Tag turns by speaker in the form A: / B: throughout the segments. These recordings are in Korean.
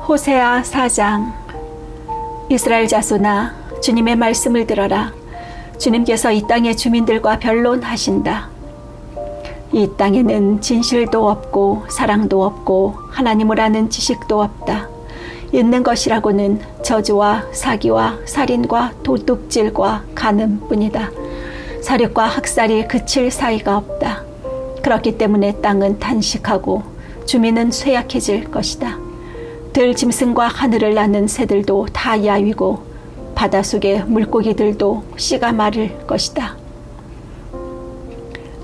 A: 호세아 4장. 이스라엘 자손아, 주님의 말씀을 들어라. 주님께서 이 땅의 주민들과 변론하신다. 이 땅에는 진실도 없고 사랑도 없고 하나님을 아는 지식도 없다. 있는 것이라고는 저주와 사기와 살인과 도둑질과 간음뿐이다. 사륙과 학살이 그칠 사이가 없다. 그렇기 때문에 땅은 단식하고 주민은 쇠약해질 것이다. 들짐승과 하늘을 나는 새들도 다 야위고 바닷속의 물고기들도 씨가 마를 것이다.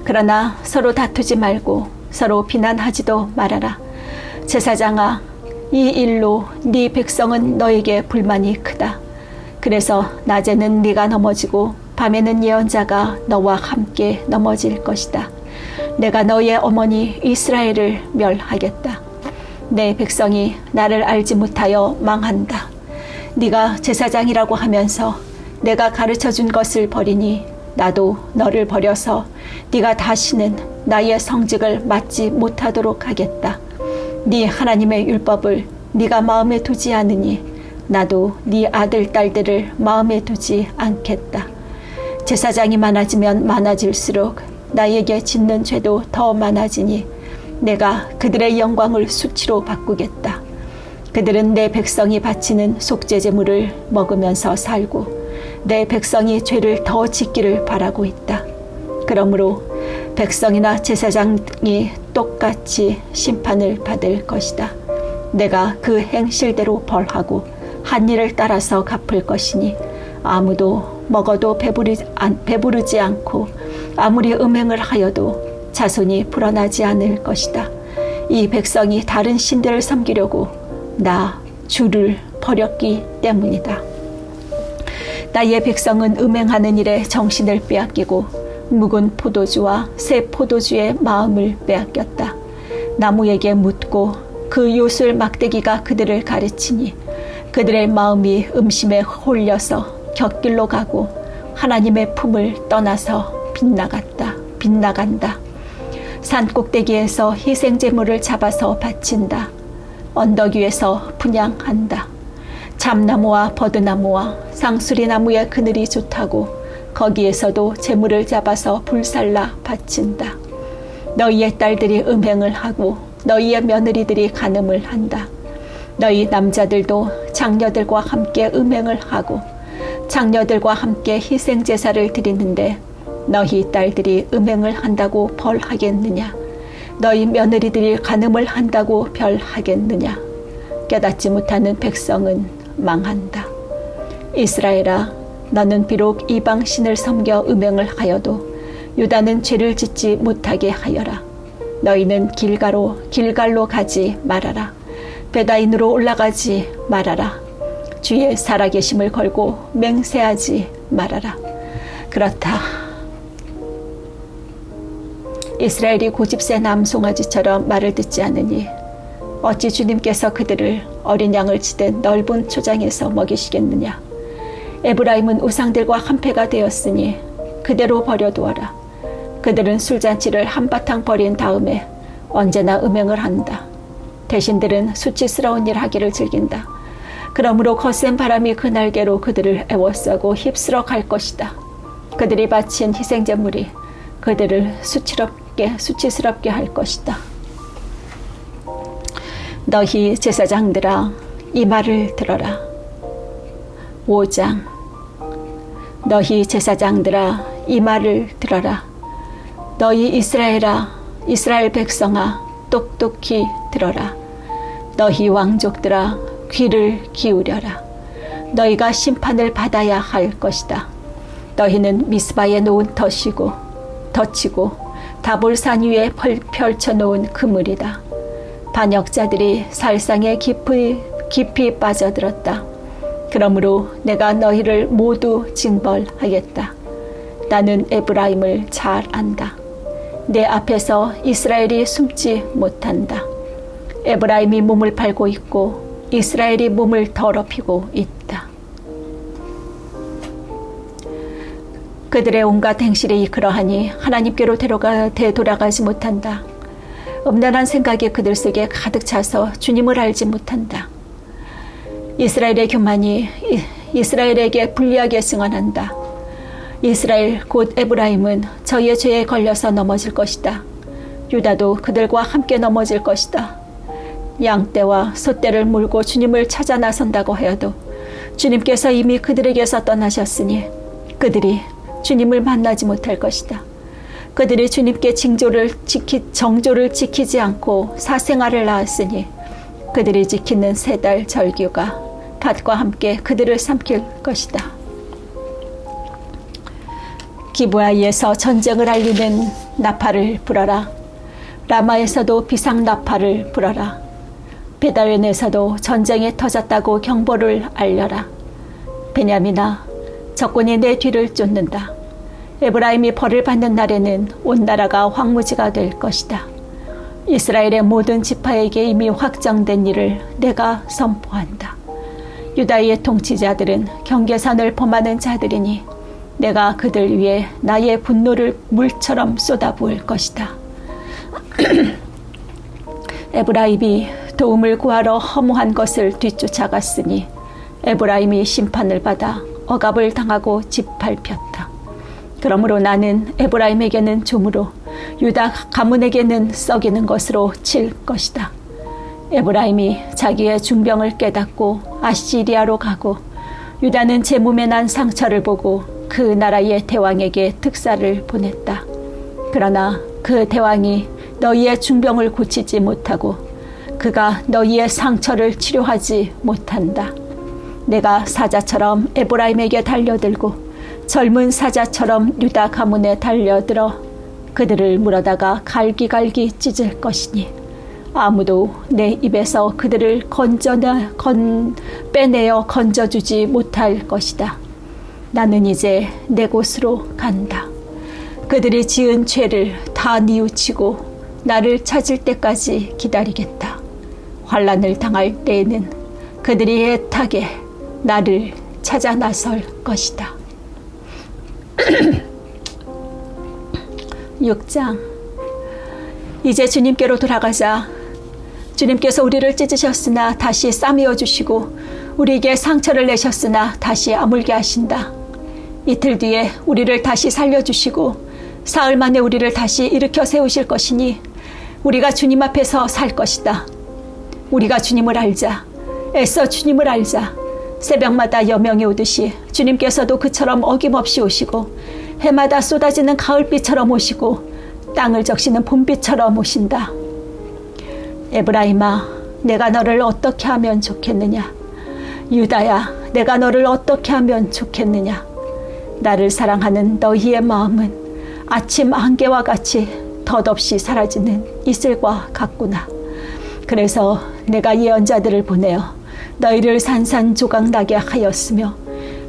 A: 그러나 서로 다투지 말고 서로 비난하지도 말아라. 제사장아, 이 일로 네 백성은 너에게 불만이 크다. 그래서 낮에는 네가 넘어지고 밤에는 예언자가 너와 함께 넘어질 것이다. 내가 너의 어머니 이스라엘을 멸하겠다. 내 백성이 나를 알지 못하여 망한다. 네가 제사장이라고 하면서 내가 가르쳐준 것을 버리니 나도 너를 버려서 네가 다시는 나의 성직을 맡지 못하도록 하겠다. 네 하나님의 율법을 네가 마음에 두지 않으니 나도 네 아들 딸들을 마음에 두지 않겠다. 제사장이 많아지면 많아질수록 나에게 짓는 죄도 더 많아지니 내가 그들의 영광을 수치로 바꾸겠다. 그들은 내 백성이 바치는 속죄제물을 먹으면서 살고 내 백성이 죄를 더 짓기를 바라고 있다. 그러므로 백성이나 제사장이 똑같이 심판을 받을 것이다. 내가 그 행실대로 벌하고 한 일을 따라서 갚을 것이니 아무도 먹어도 배부르지 않고 아무리 음행을 하여도 자손이 불어나지 않을 것이다. 이 백성이 다른 신들을 섬기려고 나 주를 버렸기 때문이다. 나의 백성은 음행하는 일에 정신을 빼앗기고 묵은 포도주와 새 포도주의 마음을 빼앗겼다. 나무에게 묻고 그 요술 막대기가 그들을 가르치니 그들의 마음이 음심에 홀려서 곁길로 가고 하나님의 품을 떠나서 빗나간다. 산 꼭대기에서 희생제물을 잡아서 바친다. 언덕 위에서 분향한다. 참나무와 버드나무와 상수리나무의 그늘이 좋다고 거기에서도 제물을 잡아서 불살라 바친다. 너희의 딸들이 음행을 하고 너희의 며느리들이 간음을 한다. 너희 남자들도 장녀들과 함께 음행을 하고 장녀들과 함께 희생제사를 드리는데 너희 딸들이 음행을 한다고 벌하겠느냐? 너희 며느리들이 간음을 한다고 별하겠느냐? 깨닫지 못하는 백성은 망한다. 이스라엘아, 너는 비록 이방신을 섬겨 음행을 하여도 유다는 죄를 짓지 못하게 하여라. 너희는 길갈로 가지 말아라. 베다인으로 올라가지 말아라. 주의 살아계심을 걸고 맹세하지 말아라. 그렇다. 이스라엘이 고집센 남송아지처럼 말을 듣지 않으니 어찌 주님께서 그들을 어린 양을 치듯 넓은 초장에서 먹이시겠느냐. 에브라임은 우상들과 한패가 되었으니 그대로 버려두어라. 그들은 술잔치를 한바탕 버린 다음에 언제나 음행을 한다. 대신들은 수치스러운 일 하기를 즐긴다. 그러므로 거센 바람이 그 날개로 그들을 애워싸고 휩쓸어 갈 것이다. 그들이 바친 희생제물이 그들을 수치스럽게 할 것이다. 너희 제사장들아, 이 말을 들어라. 5장. 너희 제사장들아, 이 말을 들어라. 너희 이스라엘아, 이스라엘 백성아, 똑똑히 들어라. 너희 왕족들아, 귀를 기울여라. 너희가 심판을 받아야 할 것이다. 너희는 미스바에 놓은 덫이고 덫이고 다볼산 위에 펼쳐놓은 그물이다. 반역자들이 살상에 깊이 빠져들었다. 그러므로 내가 너희를 모두 징벌하겠다. 나는 에브라임을 잘 안다. 내 앞에서 이스라엘이 숨지 못한다. 에브라임이 몸을 팔고 있고 이스라엘이 몸을 더럽히고 있다. 그들의 온갖 행실이 그러하니 하나님께로 되돌아가지 못한다. 음란한 생각이 그들 속에 가득 차서 주님을 알지 못한다. 이스라엘의 교만이 이스라엘에게 불리하게 승언한다. 이스라엘 곧 에브라임은 저희의 죄에 걸려서 넘어질 것이다. 유다도 그들과 함께 넘어질 것이다. 양떼와 소떼를 물고 주님을 찾아 나선다고 하여도 주님께서 이미 그들에게서 떠나셨으니 그들이 주님을 만나지 못할 것이다. 그들이 주님께 정조를 지키지 않고 사생아를 낳았으니 그들이 지키는 세 달 절규가 갓과 함께 그들을 삼킬 것이다. 기브아에서 전쟁을 알리는 나팔을 불어라. 라마에서도 비상 나팔을 불어라. 베다웬에서도 전쟁이 터졌다고 경보를 알려라. 베냐민아, 적군이 내 뒤를 쫓는다. 에브라임이 벌을 받는 날에는 온 나라가 황무지가 될 것이다. 이스라엘의 모든 지파에게 이미 확정된 일을 내가 선포한다. 유다의 통치자들은 경계선을 범하는 자들이니 내가 그들 위에 나의 분노를 물처럼 쏟아부을 것이다. 에브라임이 도움을 구하러 허무한 것을 뒤쫓아갔으니 에브라임이 심판을 받아 억압을 당하고 짓밟혔다. 그러므로 나는 에브라임에게는 조무로 유다 가문에게는 썩이는 것으로 칠 것이다. 에브라임이 자기의 중병을 깨닫고 아시리아로 가고 유다는 제 몸에 난 상처를 보고 그 나라의 대왕에게 특사를 보냈다. 그러나 그 대왕이 너희의 중병을 고치지 못하고 그가 너희의 상처를 치료하지 못한다. 내가 사자처럼 에브라임에게 달려들고 젊은 사자처럼 유다 가문에 달려들어 그들을 물어다가 갈기갈기 찢을 것이니 아무도 내 입에서 그들을 빼내어 건져주지 못할 것이다. 나는 이제 내 곳으로 간다. 그들이 지은 죄를 다 뉘우치고 나를 찾을 때까지 기다리겠다. 환난을 당할 때에는 그들이 애타게 나를 찾아 나설 것이다. 6장. 이제 주님께로 돌아가자. 주님께서 우리를 찢으셨으나 다시 싸매어 주시고 우리에게 상처를 내셨으나 다시 아물게 하신다. 이틀 뒤에 우리를 다시 살려주시고 사흘 만에 우리를 다시 일으켜 세우실 것이니 우리가 주님 앞에서 살 것이다. 우리가 주님을 알자. 애써 주님을 알자. 새벽마다 여명이 오듯이 주님께서도 그처럼 어김없이 오시고 해마다 쏟아지는 가을비처럼 오시고 땅을 적시는 봄비처럼 오신다. 에브라임아, 내가 너를 어떻게 하면 좋겠느냐? 유다야, 내가 너를 어떻게 하면 좋겠느냐? 나를 사랑하는 너희의 마음은 아침 안개와 같이 덧없이 사라지는 이슬과 같구나. 그래서 내가 예언자들을 보내어 너희를 산산조각나게 하였으며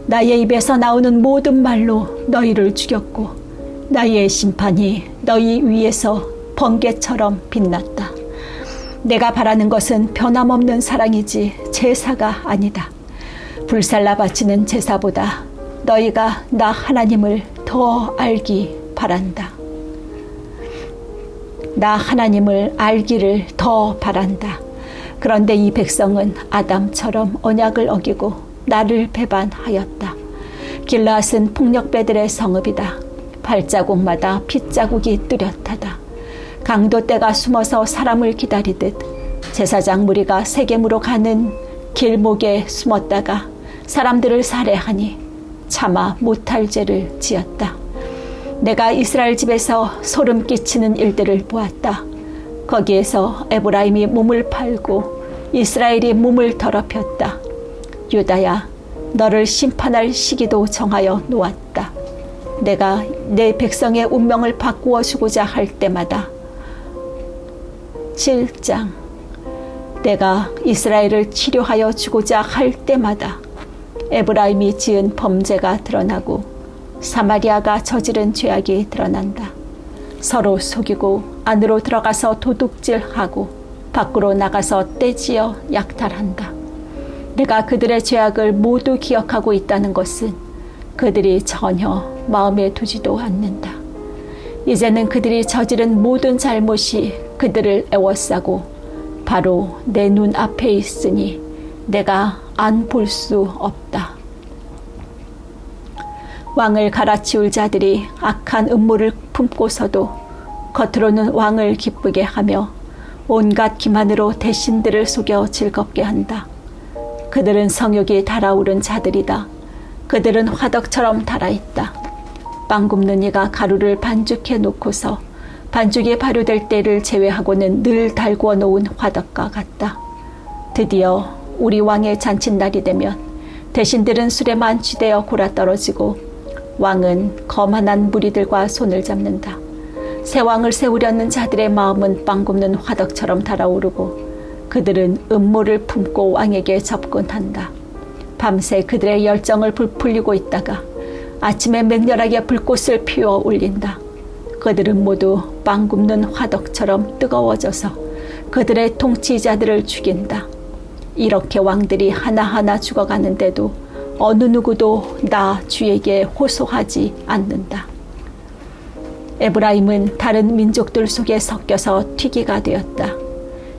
A: 나의 입에서 나오는 모든 말로 너희를 죽였고 나의 심판이 너희 위에서 번개처럼 빛났다. 내가 바라는 것은 변함없는 사랑이지 제사가 아니다. 불살라 바치는 제사보다 너희가 나 하나님을 더 알기 바란다. 나 하나님을 알기를 더 바란다. 그런데 이 백성은 아담처럼 언약을 어기고 나를 배반하였다. 길르앗은 폭력배들의 성읍이다. 발자국마다 핏자국이 뚜렷하다. 강도떼가 숨어서 사람을 기다리듯 제사장 무리가 세겜으로 가는 길목에 숨었다가 사람들을 살해하니 차마 못할 죄를 지었다. 내가 이스라엘 집에서 소름 끼치는 일들을 보았다. 거기에서 에브라임이 몸을 팔고 이스라엘이 몸을 더럽혔다. 유다야, 너를 심판할 시기도 정하여 놓았다. 내가 내 백성의 운명을 바꾸어 주고자 할 때마다. 7장. 내가 이스라엘을 치료하여 주고자 할 때마다 에브라임이 지은 범죄가 드러나고 사마리아가 저지른 죄악이 드러난다. 서로 속이고 안으로 들어가서 도둑질하고 밖으로 나가서 떼지어 약탈한다. 내가 그들의 죄악을 모두 기억하고 있다는 것은 그들이 전혀 마음에 두지도 않는다. 이제는 그들이 저지른 모든 잘못이 그들을 애워싸고 바로 내 눈 앞에 있으니 내가 안 볼 수 없다. 왕을 갈아치울 자들이 악한 음모를 품고서도 겉으로는 왕을 기쁘게 하며 온갖 기만으로 대신들을 속여 즐겁게 한다. 그들은 성욕이 달아오른 자들이다. 그들은 화덕처럼 달아있다. 빵 굽는 이가 가루를 반죽해 놓고서 반죽이 발효될 때를 제외하고는 늘 달구어 놓은 화덕과 같다. 드디어 우리 왕의 잔칫날이 되면 대신들은 술에 만취되어 골아떨어지고 왕은 거만한 무리들과 손을 잡는다. 새 왕을 세우려는 자들의 마음은 빵 굽는 화덕처럼 달아오르고 그들은 음모를 품고 왕에게 접근한다. 밤새 그들의 열정을 부풀리고 있다가 아침에 맹렬하게 불꽃을 피워 올린다. 그들은 모두 빵 굽는 화덕처럼 뜨거워져서 그들의 통치자들을 죽인다. 이렇게 왕들이 하나하나 죽어가는데도 어느 누구도 나 주에게 호소하지 않는다. 에브라임은 다른 민족들 속에 섞여서 튀기가 되었다.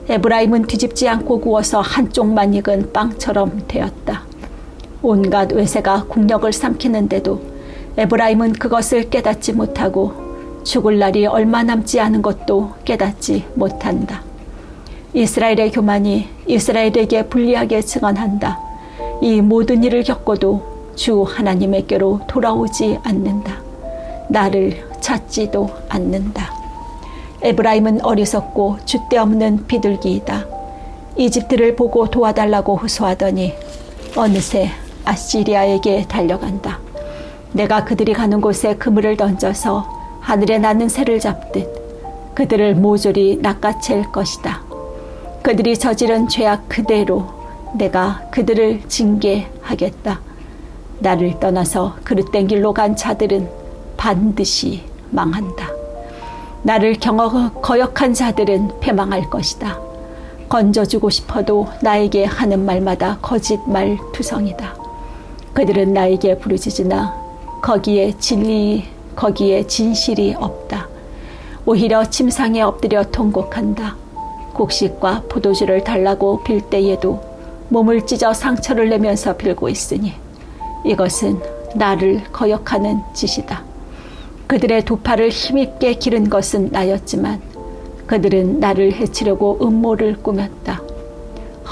A: 에브라임은 뒤집지 않고 구워서 한쪽만 익은 빵처럼 되었다. 온갖 외세가 국력을 삼키는데도 에브라임은 그것을 깨닫지 못하고 죽을 날이 얼마 남지 않은 것도 깨닫지 못한다. 이스라엘의 교만이 이스라엘에게 불리하게 증언한다. 이 모든 일을 겪고도 주 하나님에게로 돌아오지 않는다. 나를 찾지도 않는다. 에브라임은 어리석고 줏대없는 비둘기이다. 이집트를 보고 도와달라고 호소하더니 어느새 아시리아에게 달려간다. 내가 그들이 가는 곳에 그물을 던져서 하늘에 나는 새를 잡듯 그들을 모조리 낚아챌 것이다. 그들이 저지른 죄악 그대로 내가 그들을 징계하겠다. 나를 떠나서 그릇된 길로 간 자들은 반드시 망한다. 나를 거역한 자들은 패망할 것이다. 건져주고 싶어도 나에게 하는 말마다 거짓말 투성이다. 그들은 나에게 부르짖으나 거기에 진실이 없다. 오히려 침상에 엎드려 통곡한다. 곡식과 포도주를 달라고 빌 때에도 몸을 찢어 상처를 내면서 빌고 있으니 이것은 나를 거역하는 짓이다. 그들의 두 팔을 힘있게 기른 것은 나였지만 그들은 나를 해치려고 음모를 꾸몄다.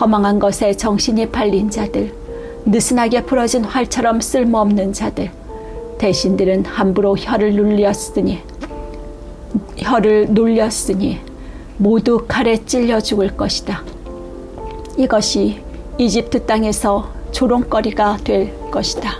A: 허망한 것에 정신이 팔린 자들, 느슨하게 부러진 활처럼 쓸모없는 자들, 대신들은 함부로 혀를 놀렸으니 모두 칼에 찔려 죽을 것이다. 이것이 이집트 땅에서 조롱거리가 될 것이다.